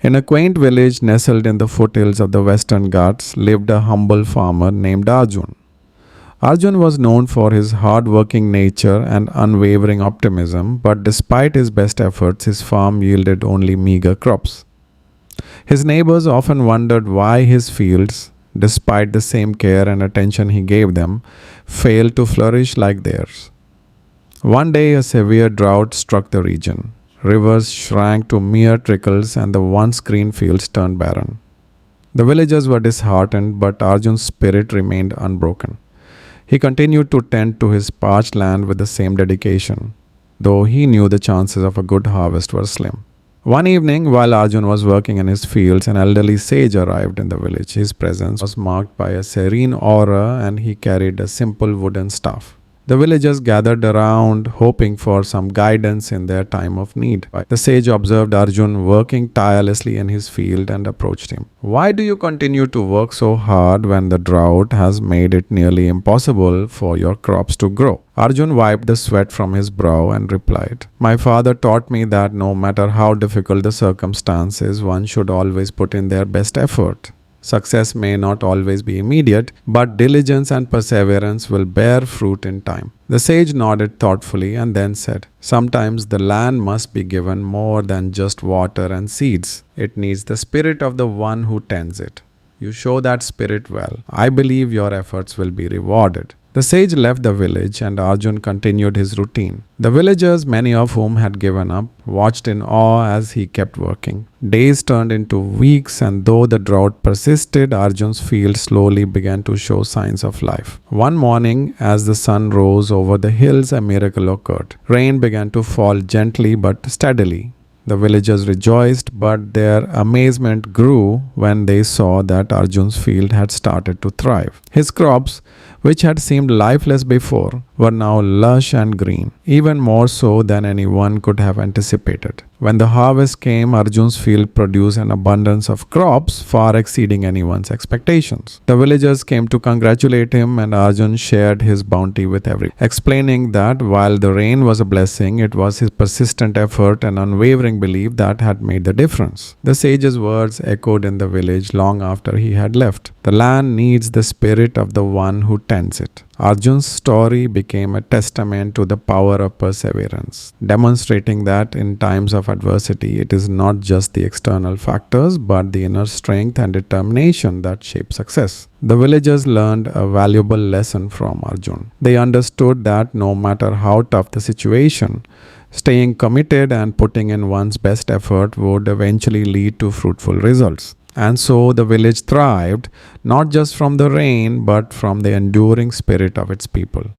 In a quaint village nestled in the foothills of the Western Ghats lived a humble farmer named Arjun. Arjun was known for his hard-working nature and unwavering optimism, but despite his best efforts, his farm yielded only meager crops. His neighbors often wondered why his fields, despite the same care and attention he gave them, failed to flourish like theirs. One day, a severe drought struck the region. Rivers shrank to mere trickles, and the once green fields turned barren. The villagers were disheartened, but Arjun's spirit remained unbroken. He continued to tend to his parched land with the same dedication, though he knew the chances of a good harvest were slim. One evening, while Arjun was working in his fields, an elderly sage arrived in the village. His presence was marked by a serene aura, and he carried a simple wooden staff. The villagers gathered around, hoping for some guidance in their time of need. The sage observed Arjun working tirelessly in his field and approached him. "Why do you continue to work so hard when the drought has made it nearly impossible for your crops to grow?" Arjun wiped the sweat from his brow and replied, "My father taught me that no matter how difficult the circumstances, one should always put in their best effort. Success may not always be immediate, but diligence and perseverance will bear fruit in time." The sage nodded thoughtfully and then said, "Sometimes the land must be given more than just water and seeds. It needs the spirit of the one who tends it. You show that spirit well. I believe your efforts will be rewarded." The sage left the village and Arjun continued his routine. The villagers, many of whom had given up, watched in awe as he kept working. Days turned into weeks, and though the drought persisted, Arjun's field slowly began to show signs of life. One morning, as the sun rose over the hills, a miracle occurred. Rain began to fall gently but steadily. The villagers rejoiced, but their amazement grew when they saw that Arjun's field had started to thrive. His crops, which had seemed lifeless before, were now lush and green, even more so than anyone could have anticipated. When the harvest came, Arjun's field produced an abundance of crops far exceeding anyone's expectations. The villagers came to congratulate him, and Arjun shared his bounty with everyone, explaining that while the rain was a blessing, it was his persistent effort and unwavering belief that had made the difference. The sage's words echoed in the village long after he had left. The land needs the spirit of the one who tends it. Arjun's story became a testament to the power of perseverance, demonstrating that in times of adversity, it is not just the external factors, but the inner strength and determination that shape success. The villagers learned a valuable lesson from Arjun. They understood that no matter how tough the situation, staying committed and putting in one's best effort would eventually lead to fruitful results. And so the village thrived, not just from the rain, but from the enduring spirit of its people.